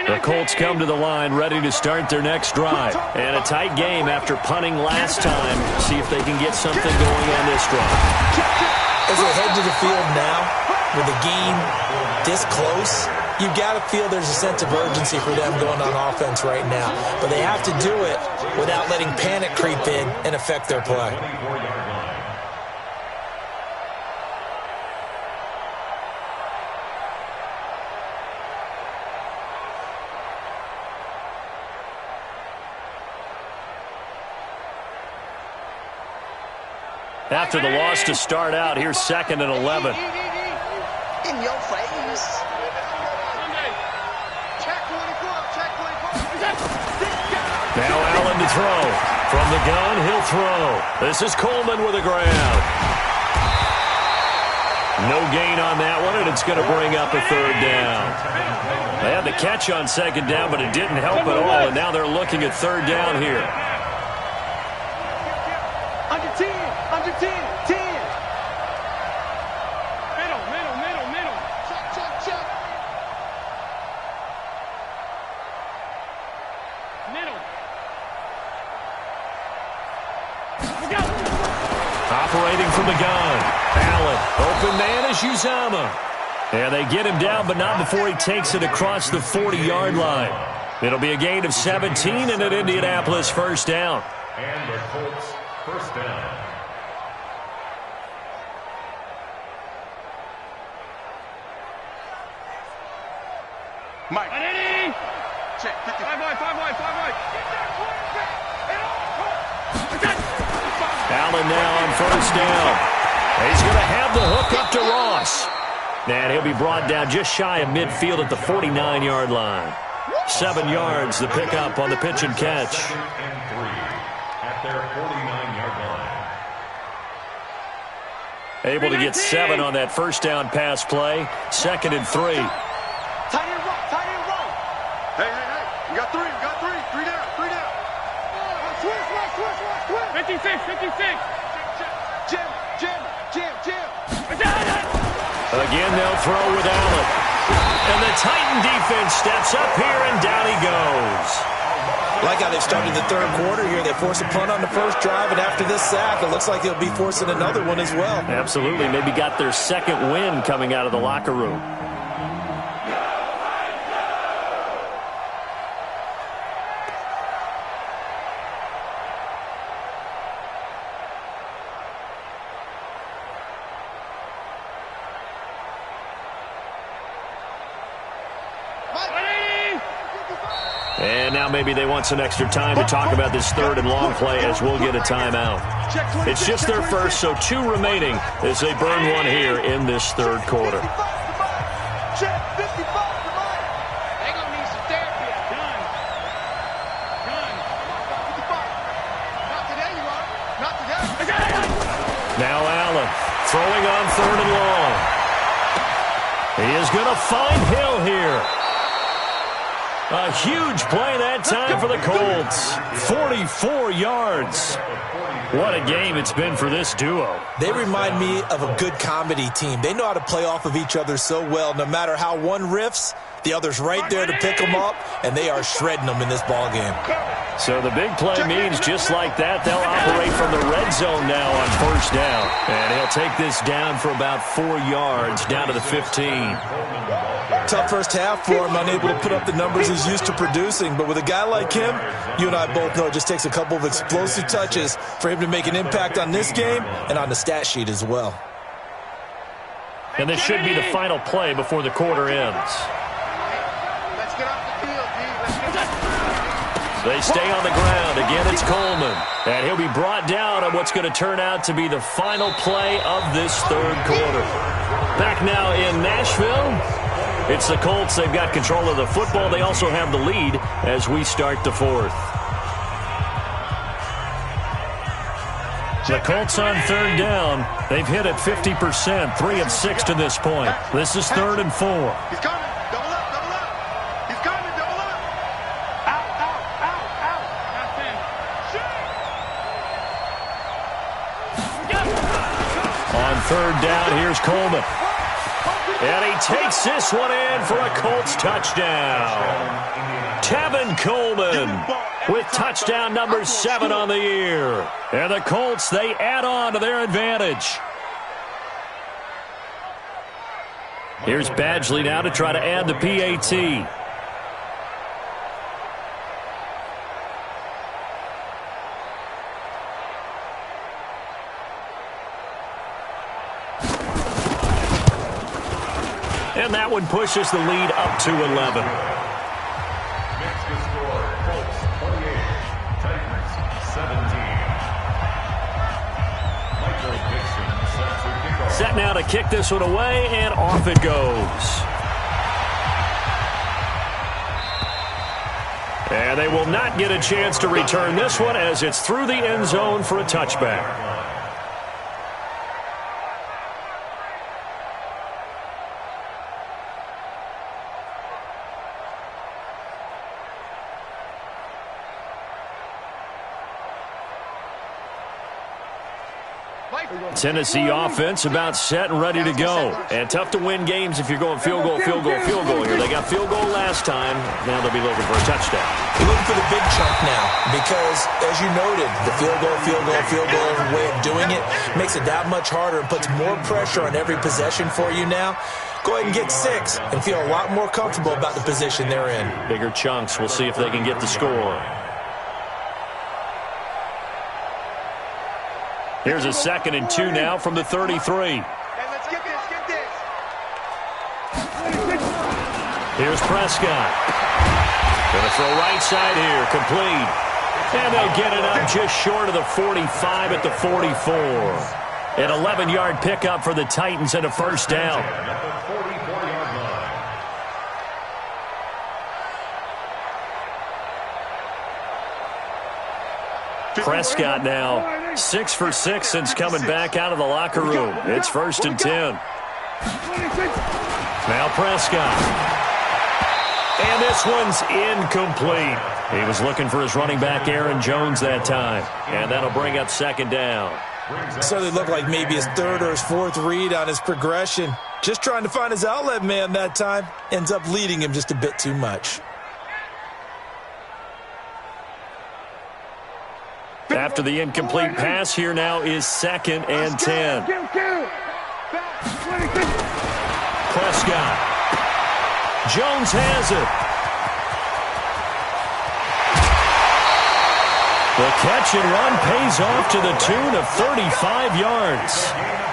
The Colts come to the line ready to start their next drive. And a tight game after punting last time. See if they can get something going on this drive. As they head to the field now, with the game this close, you've got to feel there's a sense of urgency for them going on offense right now. But they have to do it without letting panic creep in and affect their play. after the loss to start out. Here's 2nd and 11. In your face. Now Allen to throw. From the gun, he'll throw. This is Coleman with a grab. No gain on that one, and it's going to bring up a 3rd down. They had the catch on 2nd down, but it didn't help at all, and now they're looking at 3rd down here. Under 10, under 10, 10. Middle. Check. Middle. Operating from the gun. Allen, open man is Uzomah. And they get him down, but not before he takes it across the 40-yard line. It'll be a gain of 17 and an Indianapolis 1st down. And the Colts 1st down. Mike. Check. 5 wide. Allen now on 1st down. He's going to have the hook up to Ross. And he'll be brought down just shy of midfield at the 49-yard line. 7 yards, the pickup on the pitch and catch. 2nd and 3 at their 49-yard line. Able to get 7 on that 1st down pass play. 2nd and 3. Tight end roll. Hey. You got 3. 3 down. Switch. 56. Jim. Again, they'll throw with Allen. And the Titan defense steps up here, and down he goes. Like how they started the 3rd quarter here. They force a punt on the 1st drive, and after this sack, it looks like they'll be forcing another one as well. Absolutely. Maybe got their 2nd win coming out of the locker room. And now maybe they want some extra time to talk about this 3rd and long play as we'll get a timeout. It's just their first, so 2 remaining as they burn one here in this 3rd quarter. Now Allen throwing on 3rd and long. He is going to find Hill here. A huge play that time for the Colts. 44 yards. What a game it's been for this duo. They remind me of a good comedy team. They know how to play off of each other so well. No matter how one riffs, the other's right there to pick them up, and they are shredding them in this ball game. So the big play means just like that, they'll operate from the red zone now on 1st down. And he'll take this down for about 4 yards, down to the 15. Tough first half for him, unable to put up the numbers he's used to producing. But with a guy like him, you and I both know it just takes a couple of explosive touches for him to make an impact on this game and on the stat sheet as well. And this should be the final play before the quarter ends. Let's get off the field, D. They stay on the ground. Again, it's Coleman. And he'll be brought down on what's going to turn out to be the final play of this 3rd quarter. Back now in Nashville. It's the Colts. They've got control of the football. They also have the lead as we start the 4th. The Colts on 3rd down. They've hit it 50%, 3 of 6 to this point. This is 3rd and 4. He's coming. Double up. He's coming. Double up. Out. On 3rd down, here's Coleman. And he takes this one in for a Colts touchdown. Tevin Coleman with touchdown number 7 on the year. And the Colts, they add on to their advantage. Here's Badgley now to try to add the PAT. And that one pushes the lead up to 11. Next to score, Colts 28, Titans 17. Michael Set now to kick this one away, and off it goes. And they will not get a chance to return this one as it's through the end zone for a touchback. Tennessee offense about set and ready to go. And tough to win games if you're going field goal here. They got field goal last time. Now they'll be looking for a touchdown. You're looking for the big chunk now because, as you noted, the field goal way of doing it makes it that much harder and puts more pressure on every possession for you now. Go ahead and get 6 and feel a lot more comfortable about the position they're in. Bigger chunks. We'll see if they can get the score. Here's a 2nd and 2 now from the 33. Hey, let's get this. Here's Prescott. Going to throw right side here, complete. And they'll get it up just short of the 45 at the 44. An 11-yard pickup for the Titans and a first down. Prescott now 6 for 6 since coming back out of the locker room. It's 1st and 10. Now Prescott. And this one's incomplete. He was looking for his running back Aaron Jones that time. And that'll bring up 2nd down. So they look like maybe his 3rd or his 4th read on his progression. Just trying to find his outlet man that time. Ends up leading him just a bit too much. After the incomplete pass, here now is 2nd and 10. Prescott. Jones has it. The catch and run pays off to the tune of 35 yards.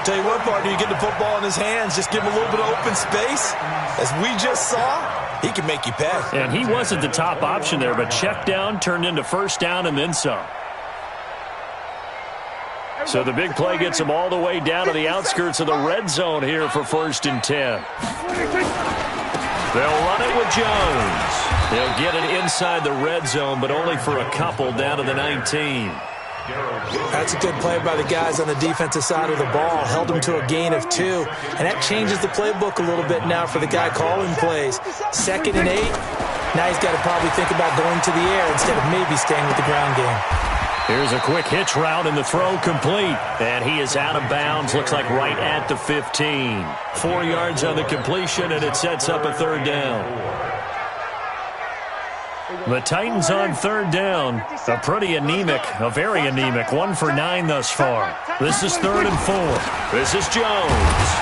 Tell you what, partner, you get the football in his hands, just give him a little bit of open space. As we just saw, he can make you pay. And he wasn't the top option there, but check down turned into first down and then some. So the big play gets them all the way down to the outskirts of the red zone here for 1st and 10. They'll run it with Jones. They'll get it inside the red zone, but only for a couple down to the 19. That's a good play by the guys on the defensive side of the ball. Held them to a gain of 2. And that changes the playbook a little bit now for the guy calling plays. 2nd and 8. Now he's got to probably think about going to the air instead of maybe staying with the ground game. Here's a quick hitch route and the throw complete. And he is out of bounds, looks like right at the 15. 4 yards on the completion, and it sets up a 3rd down. The Titans on 3rd down. A very anemic 1 for 9 thus far. This is 3rd and 4. This is Jones.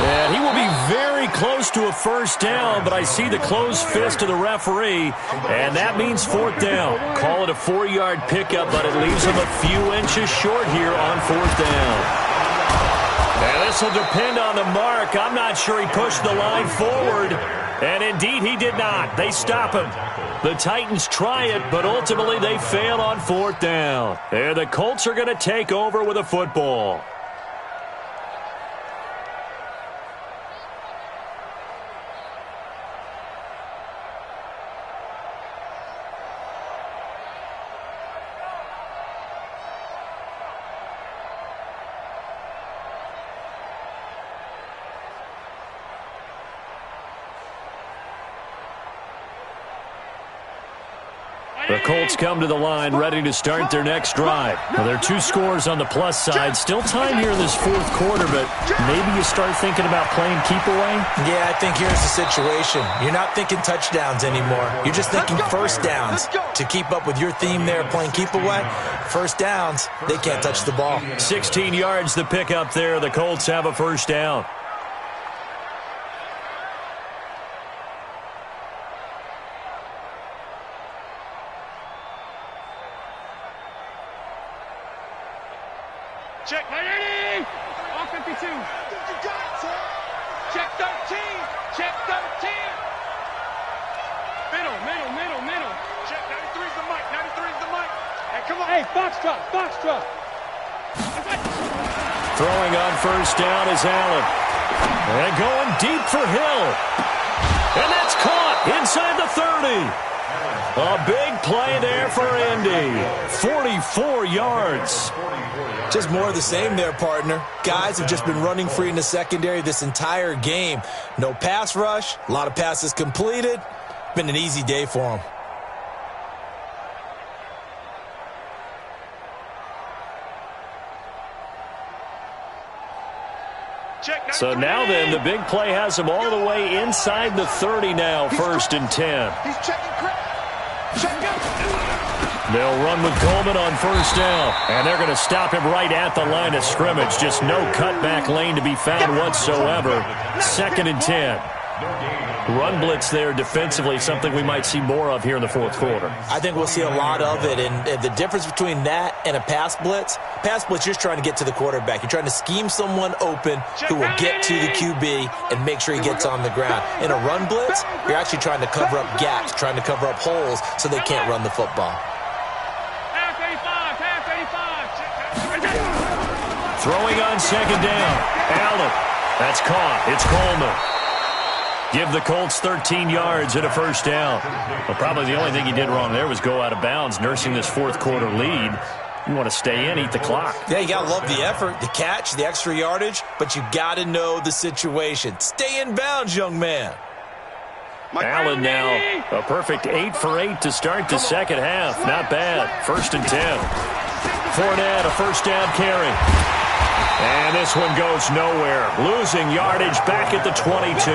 And he will be very close to a first down, but I see the closed fist of the referee, and that means 4th down. Call it a 4-yard pickup, but it leaves him a few inches short here on 4th down. And this will depend on the mark. I'm not sure he pushed the line forward, and indeed he did not. They stop him. The Titans try it, but ultimately they fail on 4th down. And the Colts are going to take over with a football. The Colts come to the line ready to start their next drive. Now, there are 2 scores on the plus side. Still time here in this 4th quarter, but maybe you start thinking about playing keep away? Yeah, I think here's the situation. You're not thinking touchdowns anymore. You're just thinking first downs. To keep up with your theme there, playing keep away, first downs, they can't touch the ball. 16 yards the pickup there. The Colts have a first down. Check 80. All 52. Check 13. Check 13. Middle. Check 93's the mic. 93's the mic. Hey, come on. Hey, box drop. Throwing on first down is Allen. And going deep for Hill. And that's caught inside the 30. A big play there for Indy. 44 yards. Just more of the same there, partner. Guys have just been running free in the secondary this entire game. No pass rush, a lot of passes completed. Been an easy day for them. So now then, the big play has him all the way inside the 30 now, 1st and 10. He's checking. They'll run with Coleman on first down, and they're going to stop him right at the line of scrimmage. Just no cutback lane to be found whatsoever. 2nd and 10. Run blitz there defensively, something we might see more of here in the 4th quarter. I think we'll see a lot of it, and the difference between that and a pass blitz, you're just trying to get to the quarterback. You're trying to scheme someone open who will get to the QB and make sure he gets on the ground. In a run blitz, you're actually trying to cover up gaps, trying to cover up holes so they can't run the football. Throwing on 2nd down. Allen. That's caught. It's Coleman. Give the Colts 13 yards and a first down. Well, probably the only thing he did wrong there was go out of bounds, nursing this 4th quarter lead. You want to stay in, eat the clock. Yeah, you got to love the effort, the catch, the extra yardage, but you got to know the situation. Stay in bounds, young man. Allen now, a perfect 8 for 8 to start the second half. Not bad. 1st and 10. Fournette, a first down carry. And this one goes nowhere. Losing yardage back at the 22.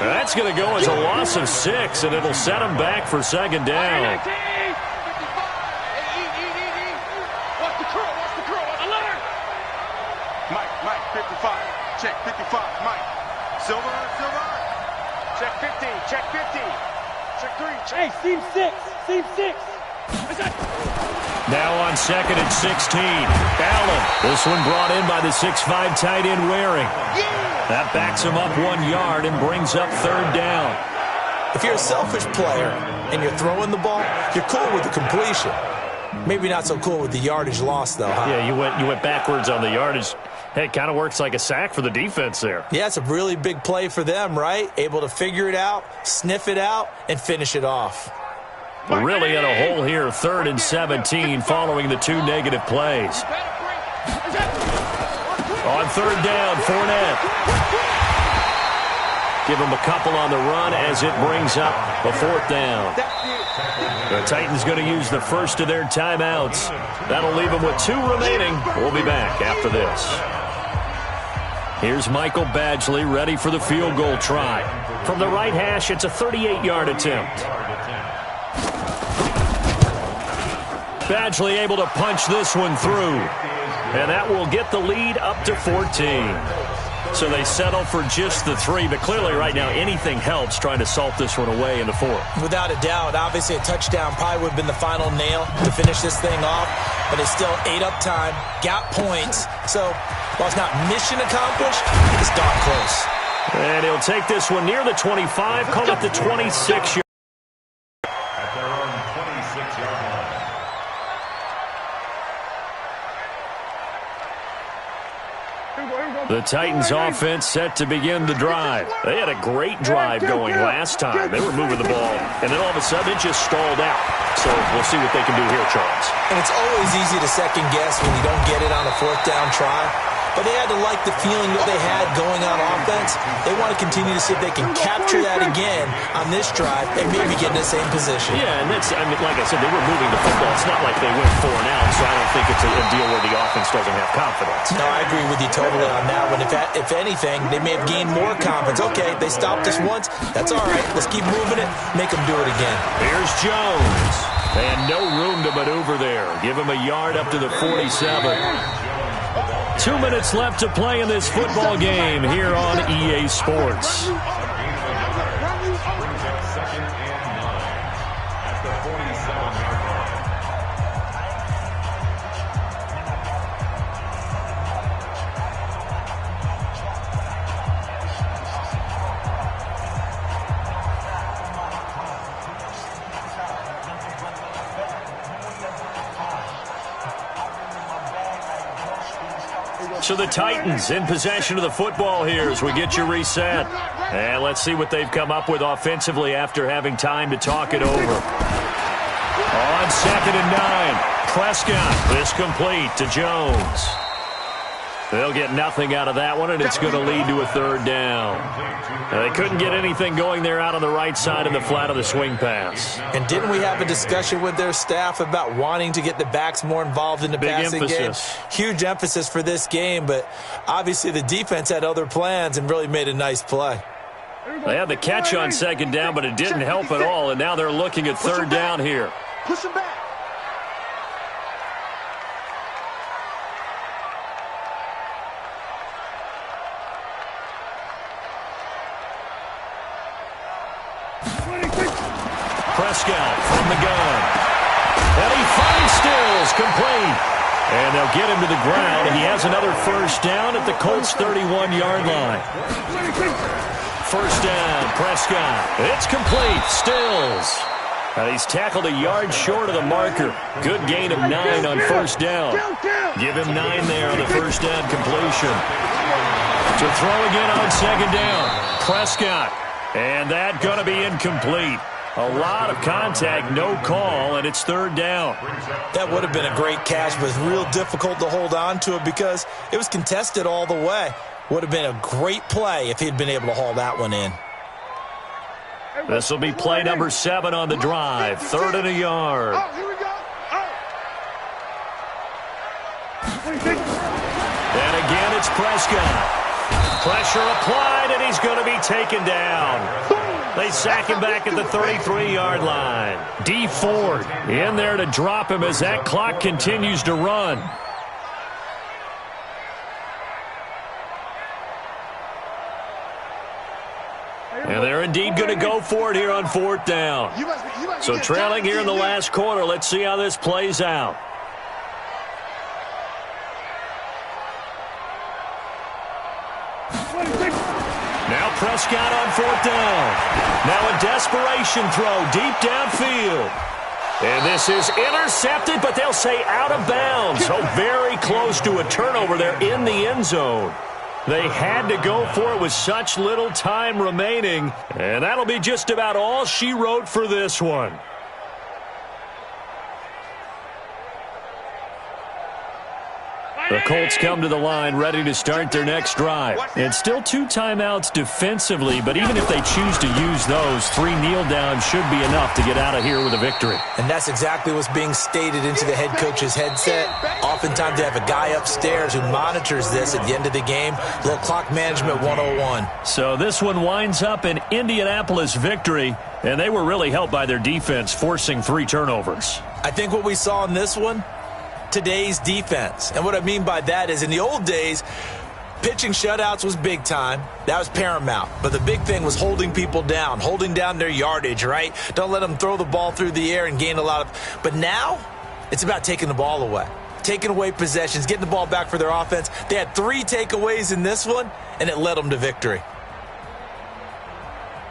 That's going to go as a loss of 6, and it'll set him back for 2nd down. Mike, 55. Check 55. Mike. Silver. Check 50. Check 50. Check 3. Hey, seam 6. Seam 6. Now on 2nd and 16. Allen. This one brought in by the 6'5" tight end Waring. That backs him up 1 yard and brings up 3rd down. If you're a selfish player and you're throwing the ball, you're cool with the completion. Maybe not so cool with the yardage loss, though, huh? Yeah, you went backwards on the yardage. Hey, it kind of works like a sack for the defense there. Yeah, it's a really big play for them, right? Able to figure it out, sniff it out, and finish it off. We're really in a hole here, 3rd and 17, following the 2 negative plays. On 3rd down, Fournette. Give him a couple on the run as it brings up a 4th down. The Titans going to use the first of their timeouts. That'll leave them with 2 remaining. We'll be back after this. Here's Michael Badgley ready for the field goal try. From the right hash, it's a 38-yard attempt. Badgley able to punch this one through. And that will get the lead up to 14. So they settle for just the 3, but clearly right now anything helps trying to salt this one away in the 4th. Without a doubt, obviously a touchdown probably would have been the final nail to finish this thing off, but it's still ate up time, got points, so while it's not mission accomplished, it's darn close. And he'll take this one near the 25, call it the 26-yard. At their own 26-yard line. The Titans offense set to begin the drive. They had a great drive going last time. They were moving the ball, and then all of a sudden it just stalled out. So we'll see what they can do here, Charles. And it's always easy to second guess when you don't get it on a 4th down try. But they had to like the feeling that they had going on offense. They want to continue to see if they can capture that again on this drive and maybe get in the same position. Yeah, and that's, I mean, like I said, they were moving the football. It's not like they went 4 and out, so I don't think it's a deal where the offense doesn't have confidence. No, I agree with you totally on that one. If anything, they may have gained more confidence. Okay, they stopped us once. That's all right. Let's keep moving it. Make them do it again. Here's Jones. And no room to maneuver there. Give him a yard up to the 47. 2 minutes left to play in this football game here on EA Sports. Brings up 2nd and 9 at the 47-yard line. So the Titans in possession of the football here as we get you reset. And let's see what they've come up with offensively after having time to talk it over. On 2nd and 9, Prescott. This complete to Jones. They'll get nothing out of that one, and it's going to lead to a 3rd down. They couldn't get anything going there out on the right side in the flat of the swing pass. And didn't we have a discussion with their staff about wanting to get the backs more involved in the passing game? Huge emphasis for this game, but obviously the defense had other plans and really made a nice play. They had the catch on 2nd down, but it didn't help at all, and now they're looking at 3rd down here. Push him back. Prescott from the gun. And he finds Stills, complete. And they'll get him to the ground, and he has another 1st down at the Colts' 31-yard line. 1st down, Prescott. It's complete, Stills. And he's tackled a yard short of the marker. Good gain of 9 on 1st down. Give him 9 there on the 1st down completion. To throw again on 2nd down, Prescott. And that going to be incomplete. A lot of contact, no call, and it's 3rd down. That would have been a great catch, but it's real difficult to hold on to it because it was contested all the way. Would have been a great play if he'd been able to haul that one in. This will be play number 7 on the drive. 3rd and a yard. Oh, here we go. And again, it's Prescott. Pressure applied, and he's going to be taken down. They sack him back at the 33-yard line. D Ford in there to drop him as that clock continues to run. And they're indeed going to go for it here on 4th down. So trailing here in the last quarter, let's see how this plays out. Now Prescott on 4th down. Now a desperation throw deep downfield. And this is intercepted, but they'll say out of bounds. So very close to a turnover there in the end zone. They had to go for it with such little time remaining. And that'll be just about all she wrote for this one. The Colts come to the line ready to start their next drive. And still 2 timeouts defensively, but even if they choose to use those, 3 kneel downs should be enough to get out of here with a victory. And that's exactly what's being stated into the head coach's headset. Oftentimes they have a guy upstairs who monitors this at the end of the game. Little clock management 101. So this one winds up an Indianapolis victory, and they were really helped by their defense, forcing 3 turnovers. I think what we saw in this one, today's defense. And what I mean by that is in the old days, pitching shutouts was big time. That was paramount. But the big thing was holding people down, holding down their yardage, right? Don't let them throw the ball through the air and gain a lot of... But now, it's about taking the ball away. Taking away possessions, getting the ball back for their offense. They had 3 takeaways in this one, and it led them to victory.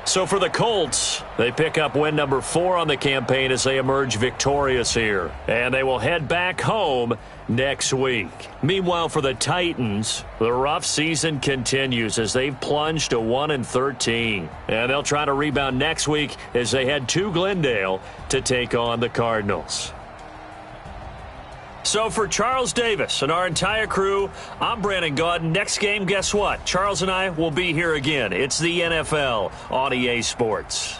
So for the Colts, they pick up win number 4 on the campaign as they emerge victorious here. And they will head back home next week. Meanwhile, for the Titans, the rough season continues as they've plunged to 1-13. And they'll try to rebound next week as they head to Glendale to take on the Cardinals. So for Charles Davis and our entire crew, I'm Brandon Gaudin. Next game, guess what? Charles and I will be here again. It's the NFL on EA Sports.